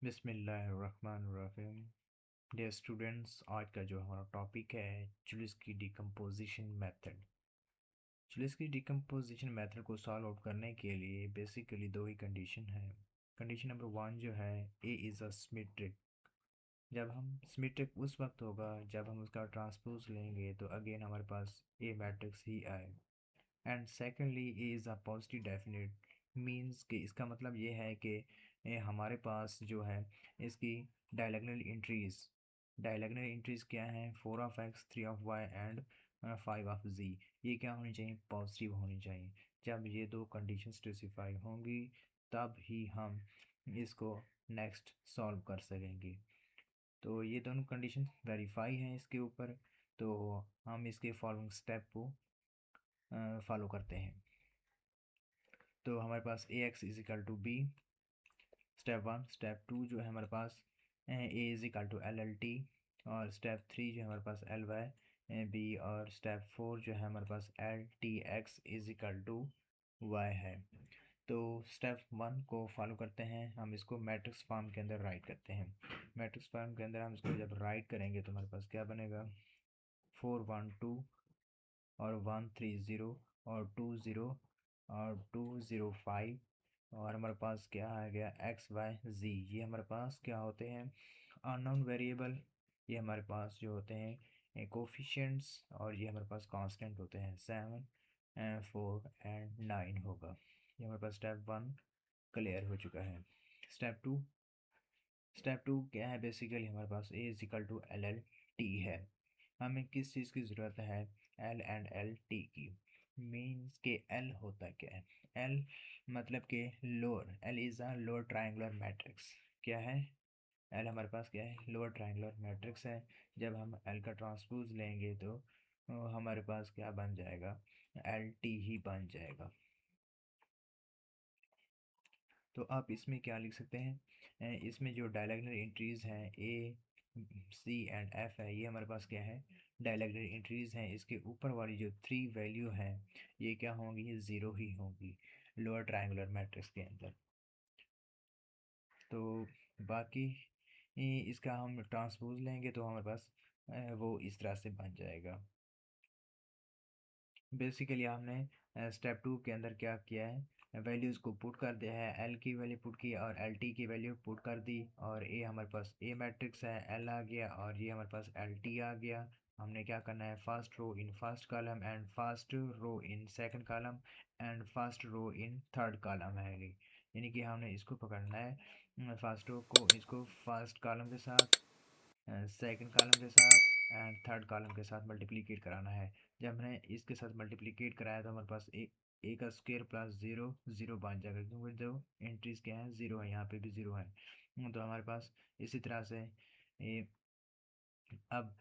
बिस्मिल्लाहिर्रहमानिर्रहीम। Dear students, आज का जो हमारा टॉपिक है चुलिस्की डिकम्पोजिशन मेथड। चुलिस्की डिकम्पोजिशन मेथड को सॉल्व आउट करने के लिए बेसिकली दो ही कंडीशन है। कंडीशन नंबर वन जो है, ए इज़ अ सिमेट्रिक। जब हम सिमेट्रिक उस वक्त होगा जब हम उसका ट्रांसपोज लेंगे तो अगेन हमारे पास ए मैट्रिक्स ही आए। And secondly A is a positive definite, means कि इसका मतलब ये है कि हमारे पास जो है इसकी डायलैग्नल इंट्रीज क्या हैं, 4 of x, 3 of y and 5 of z। ये क्या होनी चाहिए, पॉजिटिव होनी चाहिए। जब ये दो कंडीशन स्पेसिफाई होंगी तब ही हम इसको नेक्स्ट सॉल्व कर सकेंगे। तो ये दोनों कंडीशन वेरीफाई हैं इसके ऊपर, तो हम इसके फॉलोइंग स्टेप को फॉलो करते हैं। तो हमारे पास A X is equal to B, step one. Step two जो है हमारे पास A is equal to L L T, और स्टेप थ्री जो है हमारे पास एल वाई बी, और स्टेप फोर जो है हमारे पास L T X is equal to Y है। तो स्टेप वन को फॉलो करते हैं, हम इसको मैट्रिक्स फॉर्म के अंदर राइट करते हैं। मैट्रिक्स फॉर्म के अंदर हम इसको जब राइट करेंगे तो हमारे पास क्या बनेगा, 4 1 2 और 1 3 0 और 2 0 और 2 0 5, और हमारे पास क्या आ गया एक्स वाई जी। ये हमारे पास क्या होते हैं, अननोन वेरिएबल। ये हमारे पास जो होते हैं कोफिशिएंट्स, और ये हमारे पास कांस्टेंट होते हैं, 7 4 एंड 9 होगा। ये हमारे पास स्टेप वन क्लियर हो चुका है। स्टेप टू, स्टेप टू क्या है, बेसिकली हमारे पास A is equal to L L T है। हमें किस चीज़ की ज़रूरत है, एल एंड एल टी की। मीन्स के एल होता क्या है, एल मतलब कि lower, L is a lower triangular matrix. क्या है, एल हमारे पास क्या है, लोअर ट्रायंगुलर मैट्रिक्स है। जब हम एल का ट्रांसपोज लेंगे तो हमारे पास क्या बन जाएगा, एल टी ही बन जाएगा। तो आप इसमें क्या लिख सकते हैं, इसमें जो डायलैग्नल एंट्रीज हैं ए सी एंड एफ है, ये हमारे पास क्या है, डायलैग्नल एंट्रीज हैं। इसके ऊपर वाली जो थ्री वैल्यू हैं ये क्या होंगी, ये ज़ीरो ही होंगी लोअर ट्रायंगुलर मैट्रिक्स के अंदर। तो बाकी इसका हम ट्रांसपोज लेंगे तो हमारे पास वो इस तरह से बन जाएगा। बेसिकली हमने स्टेप टू के अंदर क्या किया है, वैल्यूज़ को पुट कर दिया है, एल की वैल्यू पुट की और एल टी की वैल्यू पुट कर दी, और ए हमारे पास ए मैट्रिक्स है, एल आ गया और ये हमारे पास एल टी आ गया। हमने क्या करना है, first row in first column and first row in second column and first row in third column है। यानी कि हमने इसको पकड़ना है, फर्स्ट रो को इसको फर्स्ट कॉलम के साथ, सेकंड कॉलम के साथ एंड थर्ड कॉलम के साथ मल्टीप्लिकेट कराना है। जब हमने इसके साथ मल्टीप्लिकेट कराया तो हमारे पास ए का स्क्वायर प्लस ज़ीरो ज़ीरो बन जाएगा, क्योंकि जो एंट्रीज क्या है ज़ीरो है, यहाँ पे भी ज़ीरो है। तो हमारे पास इसी तरह से ए, अब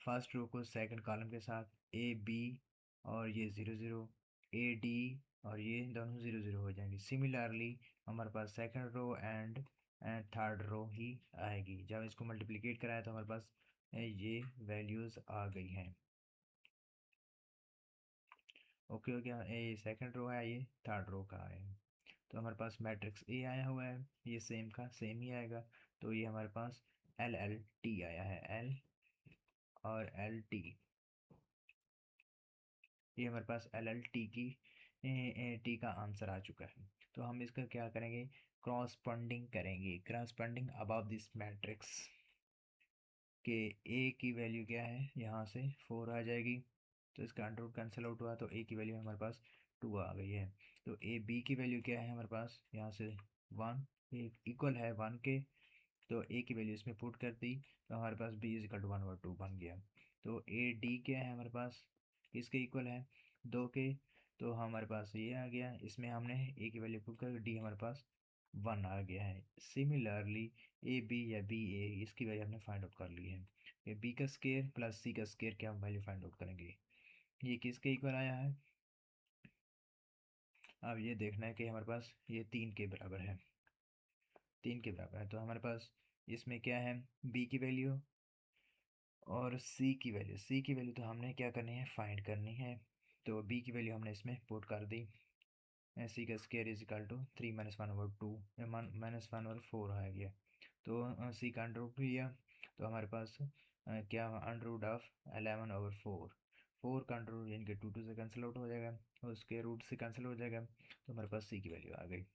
फर्स्ट रो को सेकंड कॉलम के साथ ए बी, और ये ज़ीरो ज़ीरो, ए डी, और ये दोनों ज़ीरो ज़ीरो हो जाएंगे। सिमिलरली हमारे पास second row and third row ही आएगी। जब इसको मल्टीप्लिकेट कराया तो हमारे पास ये वैल्यूज़ आ गई हैं। ओके हो गया, ये सेकंड रो है, ये थर्ड रो का है। तो हमारे पास मैट्रिक्स ए आया हुआ है, ये सेम का सेम ही आएगा। तो ये हमारे पास एल एल टी आया है, एल और एल टी। ये हमारे पास एल एल टी की टी का आंसर आ चुका है। तो हम इसका क्या करेंगे, क्रॉसपॉन्डिंग करेंगे, क्रॉसपॉन्डिंग अबव दिस मैट्रिक्स के ए की वैल्यू क्या है, यहाँ से 4 आ जाएगी। तो इसका अंडर रूट कैंसिल आउट हुआ तो ए की वैल्यू हमारे पास 2 आ गई है। तो ए बी की वैल्यू क्या है हमारे पास, यहाँ से 1, ये इक्वल है 1 के। तो ए की वैल्यू इसमें पुट कर दी तो हमारे पास बी इज इक्वल टू 1 और 2 बन गया। तो ए डी क्या है हमारे पास, किसके इक्वल है, 2 के। तो हमारे पास ये आ गया, इसमें हमने ए की वैल्यू पुट कर डी हमारे पास 1 आ गया है। सिमिलरली ए बी या बी ए, इसकी वैल्यू हमने फाइंड आउट कर ली है। ये बी का स्केयर प्लस सी का स्केयर की हम वैल्यू फाइंड आउट करेंगे। ये किसके इक्वल आया है, अब ये देखना है कि हमारे पास ये 3 के बराबर है, 3 के बराबर है। तो हमारे पास इसमें क्या है, बी की वैल्यू और सी की वैल्यू तो हमने क्या करनी है, फाइंड करनी है। तो बी की वैल्यू हमने इसमें पुट कर दी, सी का square is equal to 3 - 1 over 2, -1 और 4 आ गया। तो सी का अंडर रूट लिया, तो हमारे पास क्या अंडर रूट ऑफ 11/4, 4 का अंडर रूट यानी कि 2 से कैंसिल आउट हो जाएगा, उसके रूट से कैंसिल हो जाएगा, तो हमारे पास सी की वैल्यू आ गई।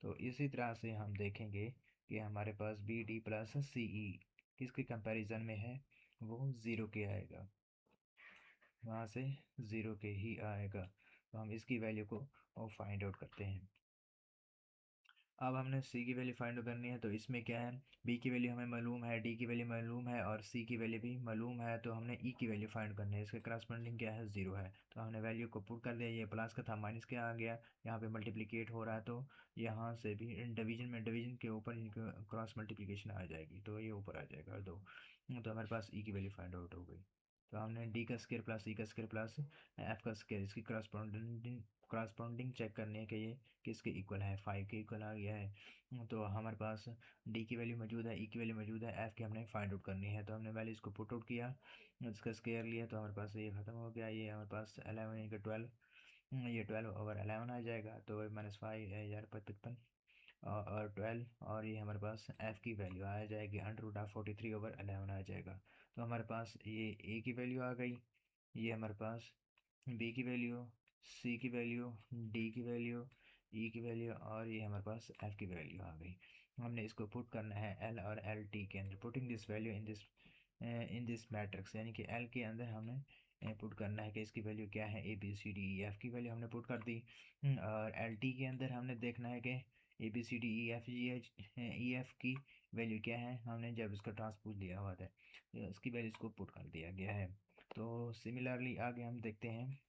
तो इसी तरह से हम देखेंगे कि हमारे पास बी डी प्लस सी ई किसके कंपैरिजन में है, वो ज़ीरो के आएगा, वहाँ से ज़ीरो के ही आएगा। तो हम इसकी वैल्यू को फाइंड आउट करते हैं। अब हमने सी की वैल्यू फाइंड करनी है, तो इसमें क्या है, बी की वैल्यू हमें मालूम है, डी की वैल्यू मालूम है और सी की वैल्यू भी मालूम है, तो हमने ई की वैल्यू फाइंड करनी है। इसके करस्पॉन्डिंग क्या है, ज़ीरो है, तो हमने वैल्यू को पुट कर दिया। ये प्लस का था माइनस क्या आ गया, यहाँ पे मल्टीप्लिकेट हो रहा है, तो यहाँ से भी डिवीजन के ऊपर इनकी क्रॉस मल्टीप्लिकेशन आ जाएगी, तो ये ऊपर आ जाएगा दो। तो हमारे पास ई की वैल्यू फाइंड आउट हो गई। तो हमने डी का स्क्वायर प्लस ई का स्क्वायर प्लस एफ का स्क्वायर, इसकी करस्पॉन्डिंग चेक करने के ये किसके इक्वल है, 5 के इक्वल आ गया है। तो हमारे पास डी की वैल्यू मौजूद है, ई की वैल्यू मौजूद है, एफ की हमने फाइंड आउट करनी है, तो हमने वैल्यूज़ को पुट आउट किया, इसका स्क्वायर लिया, तो हमारे पास ये ख़त्म हो गया। ये हमारे पास 11 यानी कि 12, ये 12/11 आ जाएगा, तो -5 यार 55 और 12, और ये हमारे पास एफ़ की वैल्यू आ जाएगी √43/11 आ जाएगा। तो हमारे पास ये ए की वैल्यू आ गई, ये हमारे पास बी की वैल्यू, सी की वैल्यू, डी की वैल्यू, ई की वैल्यू और ये हमारे पास एफ़ की वैल्यू आ गई। हमने इसको पुट करना है एल और एल टी के अंदर, putting this value in this matrix, यानी कि एल के अंदर हमने पुट करना है कि इसकी वैल्यू क्या है, A B C D E F की वैल्यू हमने पुट कर दी। और एल टी के अंदर हमने देखना है कि A B C D E F G H E F की वैल्यू क्या है, हमने जब इसका ट्रांसपोज लिया हुआ था तो इसकी वैल्यूज़ को पुट कर दिया गया है। तो सिमिलरली आगे हम देखते हैं।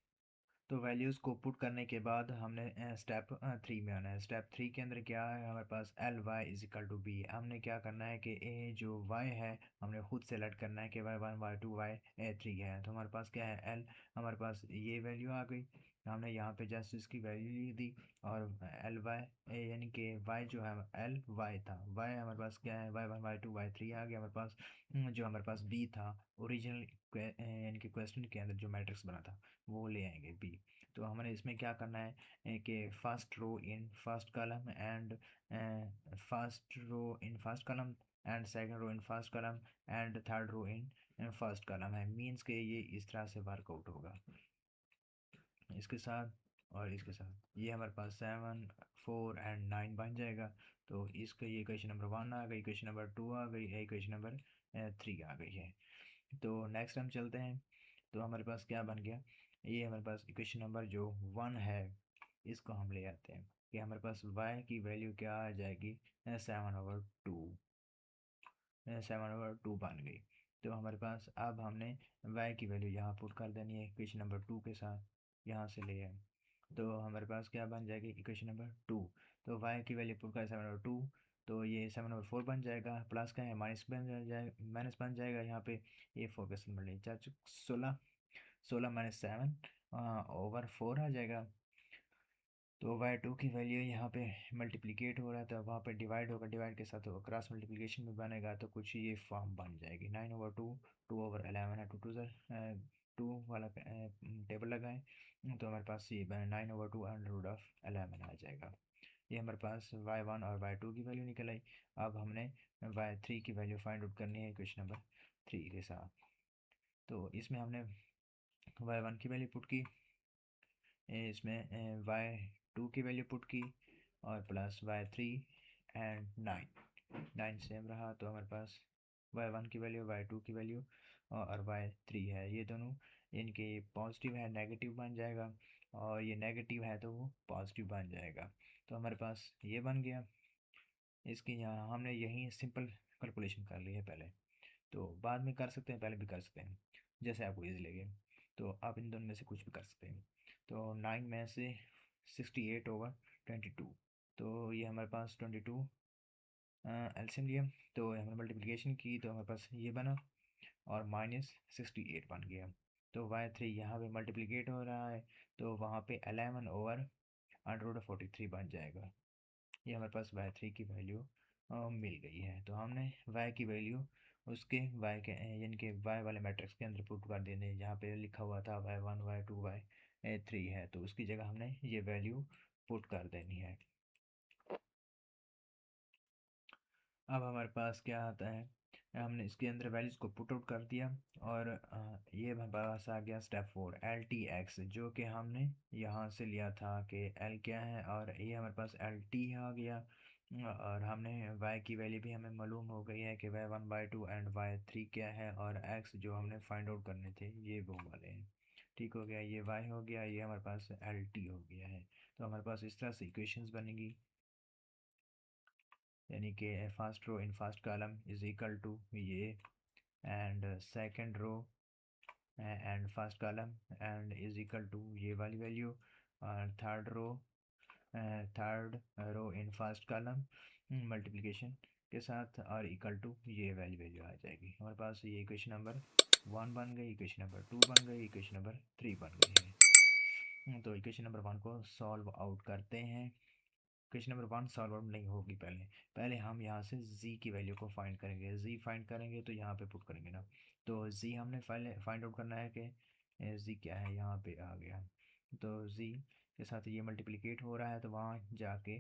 तो वैल्यूज़ को पुट करने के बाद हमने स्टेप 3 में आना है। स्टेप 3 के अंदर क्या है, हमारे पास L Y is equal to B. हमने क्या करना है कि ए जो वाई है हमने खुद सेलेक्ट करना है कि वाई 1 वाई 2 वाई 3 है। तो हमारे पास क्या है, एल हमारे पास ये वैल्यू आ गई, हमने यहाँ पे जस्ट इसकी वैल्यू लिख दी। और एल वाई यानी कि वाई जो है एल वाई था, वाई हमारे पास क्या है, वाई 1 वाई 2 वाई 3 आ गया हमारे पास। जो हमारे पास बी था ओरिजिनल यानी कि क्वेश्चन के अंदर जो मैट्रिक्स बना था वो ले आएंगे बी। तो हमने इसमें क्या करना है कि first row in first column and first row in first column and second row in first column and third row in first column है। मीन्स के ये इस तरह से वर्कआउट होगा, इसके साथ और इसके साथ ये हमारे पास 7 4 एंड 9 बन जाएगा। तो इसका ये इक्वेशन नंबर 1 आ गई, इक्वेशन नंबर 2 आ गई है, इक्वेशन नंबर 3 आ गई है। तो नेक्स्ट हम चलते हैं। तो हमारे पास क्या बन गया, ये हमारे पास इक्वेशन नंबर जो 1 है इसको हम ले आते हैं कि हमारे पास y की वैल्यू क्या आ जाएगी, 7/2 बन गई। तो हमारे पास अब हमने y की वैल्यू यहाँ पुट कर देनी है इक्वेशन नंबर 2 के साथ, यहाँ से ले आए, तो हमारे पास क्या बन जाएगी इक्वेशन नंबर 2। तो y की वैल्यू पुट कर 7/2, तो ये 7/4 बन जाएगा, प्लस का है माइनस बन जाएगा यहाँ पे, ये 4 के साथ बढ़ चार 16, 16 - 7/4 आ जाएगा। तो y2 की वैल्यू यहाँ पे मल्टीप्लिकेट हो रहा था, वहाँ पे डिवाइड होगा, डिवाइड के साथ क्रॉस मल्टीप्लिकेशन में बनेगा, तो कुछ ये फॉर्म बन जाएगी 9/2, 2/11 है, 2 वाला टेबल लगाएं, तो हमारे पास ये 9/2 √11 आ जाएगा। ये हमारे पास y1 और y2 की वैल्यू निकल आई। अब हमने y3 की वैल्यू फाइंड आउट करनी है क्वेश्चन नंबर 3 के साथ। तो इसमें हमने y1 की वैल्यू पुट की, इसमें y2 की वैल्यू पुट की और प्लस y3 एंड 9 सेम रहा, तो हमारे पास y1 की वैल्यू, y2 की वैल्यू और y3 है, ये दोनों इनके पॉजिटिव है नेगेटिव बन जाएगा, और ये नेगेटिव है तो वो पॉजिटिव बन जाएगा। तो हमारे पास ये बन गया। इसकी यहाँ हमने यही सिंपल कैलकुलेशन कर ली है पहले, तो बाद में कर सकते हैं, पहले भी कर सकते हैं, जैसे आपको ईजी लगे। तो आप इन दोनों में से कुछ भी कर सकते हैं। तो 9 में से 68/22, तो ये हमारे पास 22 एल्सियम लिया, तो हमने मल्टीप्लिकेशन की, तो हमारे पास ये बना और -68 बन गया। तो y3 यहाँ पे मल्टीप्लिकेट हो रहा है, तो वहाँ पे 11/43 बन जाएगा। ये हमारे पास y3 की वैल्यू मिल गई है। तो हमने y की वैल्यू उसके y के यानी कि y वाले मैट्रिक्स के अंदर पुट कर देने, जहाँ पे लिखा हुआ था y1 y2 y3 है, तो उसकी जगह हमने ये वैल्यू पुट कर देनी है। अब हमारे पास क्या आता है, हमने इसके अंदर वैल्यूज़ को पुट आउट कर दिया और ये हमारे पास आ गया स्टेप 4 एल टी एक्स, जो कि हमने यहाँ से लिया था कि एल क्या है, और ये हमारे पास एल टी आ गया। और हमने y की वैल्यू भी हमें मालूम हो गई है कि y1/2 एंड y3 क्या है, और x जो हमने फाइंड आउट करने थे ये वो वाले हैं। ठीक हो गया, ये y हो गया, ये हमारे पास एल टी हो गया है। तो हमारे पास इस तरह से इक्वेशंस बनेगी, यानी कि first row in first column is equal to ये, and second row and first column and is equal to ये वाली वैल्यू, और third row in first column multiplication के साथ और इक्वल टू ये वाली वैल्यू आ जाएगी। हमारे पास ये इक्वेशन नंबर 1 बन गई, इक्वेशन नंबर 2 बन गई, इक्वेशन नंबर 3 बन गई है। तो इक्वेशन नंबर 1 को सॉल्व आउट करते हैं। क्वेश्चन नंबर 1 सॉल्व आउट नहीं होगी, पहले पहले हम यहाँ से z की वैल्यू को फाइंड करेंगे। z फाइंड करेंगे तो यहाँ पे पुट करेंगे ना, तो z हमने पहले फाइंड आउट करना है कि z क्या है, यहाँ पे आ गया। तो z के साथ ये मल्टीप्लिकेट हो रहा है तो वहाँ जाके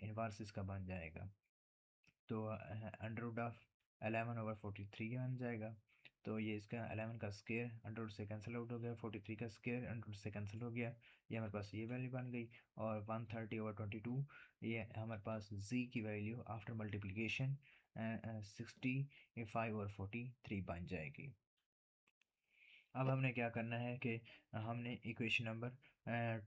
इनवर्स इसका बन जाएगा, तो अंडर रूट ऑफ 11/43 बन जाएगा। तो ये इसका 11 का स्क्वायर अंडर रूट से कैंसिल आउट हो गया, 43 का स्क्वायर अंडर रूट से कैंसिल हो गया, ये हमारे पास ये वैल्यू बन गई। और 130/22 ये हमारे पास z की वैल्यू आफ्टर मल्टीप्लिकेशन 65/43 बन जाएगी। अब हमने क्या करना है कि हमने इक्वेशन नंबर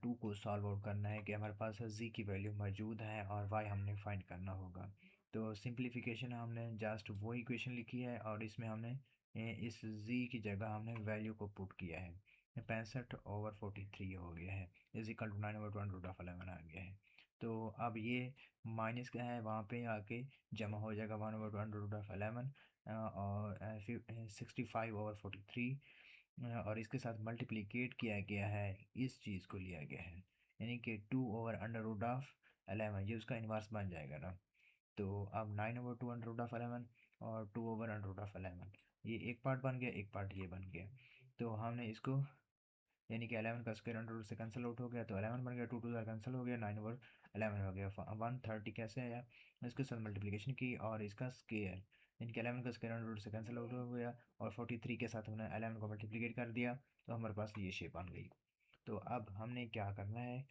2 को सॉल्व आउट करना है कि हमारे पास z की वैल्यू मौजूद है और y हमने फाइंड करना होगा। तो सिंप्लीफिकेशन हमने जस्ट वो इक्वेशन लिखी है और इसमें हमने इस z की जगह हमने वैल्यू को पुट किया है, 65/43 हो गया है, इज इक्वल टू 9/1√11 आ गया है। तो अब ये माइनस क्या है, वहाँ पे आके जमा हो जाएगा 1/1√11 और 65/43 और इसके साथ मल्टीप्लिकेट किया गया है, इस चीज़ को लिया गया है, यानी कि 2/√11 ये उसका इन्वर्स बन जाएगा ना। तो अब 9/2√11 और 2/√11 ये एक पार्ट बन गया, एक पार्ट ये बन गया। तो हमने इसको, यानी कि 11 का स्क्वायर अंडर रूट से कैंसिल आउट हो गया तो 11 बन गया, 2 2 कैंसिल हो गया, 9/11 हो गया। 130 कैसे आया, इसके साथ मल्टीप्लिकेशन की और इसका स्क्वायर, यानी कि 11 का स्क्वायर अंडर रूट से कैंसिल आउट हो गया और 43 के साथ हमने 11 को मल्टीप्लिकेट कर दिया तो हमारे पास ये शेप बन गई। तो अब हमने क्या करना है,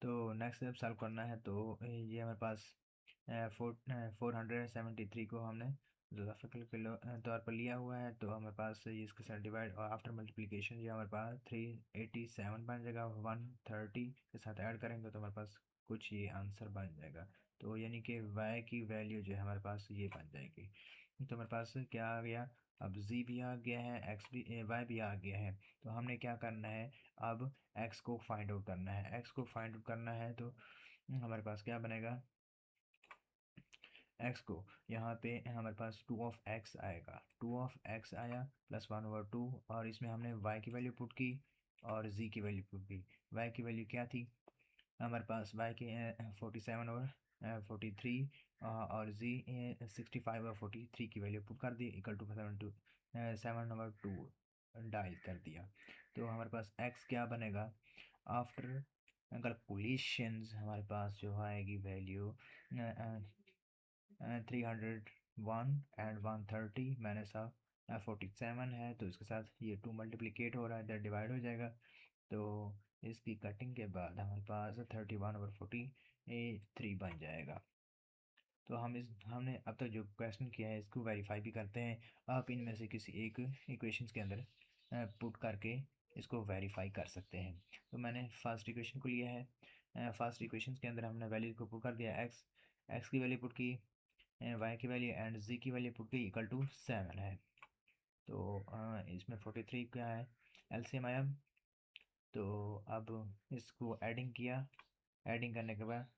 तो नेक्स्ट स्टेप सॉल्व करना है। तो ये हमारे पास 473 को हमने जोग्राफिकल किलो तौर पर लिया हुआ है, तो हमारे पास ये इसके साथ डिवाइड और आफ्टर मल्टीप्लिकेशन ये हमारे पास 387 बन जाएगा, 130 के साथ ऐड करेंगे तो हमारे पास कुछ ये आंसर बन जाएगा। तो यानी कि y की वैल्यू जो है हमारे पास ये बन जाएगी। तो हमारे पास क्या आ गया, अब z भी आ गया है, x भी y भी आ गया है। तो हमने क्या करना है, अब x को फाइंड आउट करना है। x को फाइंड आउट करना है तो हमारे पास क्या बनेगा, x को यहाँ पे हमारे पास 2 of x आएगा, 2 of x आया प्लस 1/2 और इसमें हमने y की वैल्यू पुट की और z की वैल्यू पुट की। y की वैल्यू क्या थी हमारे पास, y की 47/43 और z 65/43 की वैल्यू पुट कर दी, इक्वल टू 7/2 डायल कर दिया। तो हमारे पास x क्या बनेगा, आफ्टर कैलकुलेशंस हमारे पास जो आएगी वैल्यू 301 एंड 130 माइनस 47 है, तो इसके साथ ये 2 मल्टीप्लिकेट हो रहा है, इधर डिवाइड हो जाएगा। तो इसकी कटिंग के बाद हमारे पास 31/43 बन जाएगा। तो हमने अब तक जो क्वेश्चन किया है इसको वेरीफाई भी करते हैं। आप इनमें से किसी एक इक्वेशंस के अंदर पुट करके इसको वेरीफाई कर सकते हैं। तो मैंने फर्स्ट इक्वेशन को लिया है, फर्स्ट इक्वेशन के अंदर हमने वैल्यू को पुट कर दिया, एक्स की वैल्यू पुट की, वाई की वैल्यू एंड जी की वैल्यू पुट की, इक्वल टू 7 है। तो इसमें 43 क्या है, एलसीएम आया। तो अब इसको एडिंग किया, एडिंग करने के बाद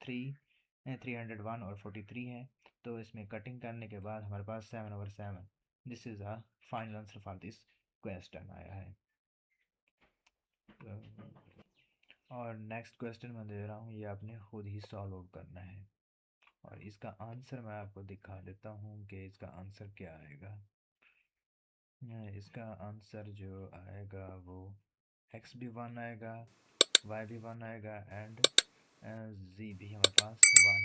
301 और 43 है, तो इसमें कटिंग करने के बाद हमारे पास 7/7, this is a final answer for this question आया है। और नेक्स्ट क्वेश्चन मैं दे रहा हूँ, ये आपने खुद ही सॉल्व आउट करना है और इसका आंसर मैं आपको दिखा देता हूँ कि इसका आंसर क्या आएगा। इसका आंसर जो आएगा वो x भी 1 आएगा, y भी 1 आएगा एंड z भी हमारे पास 1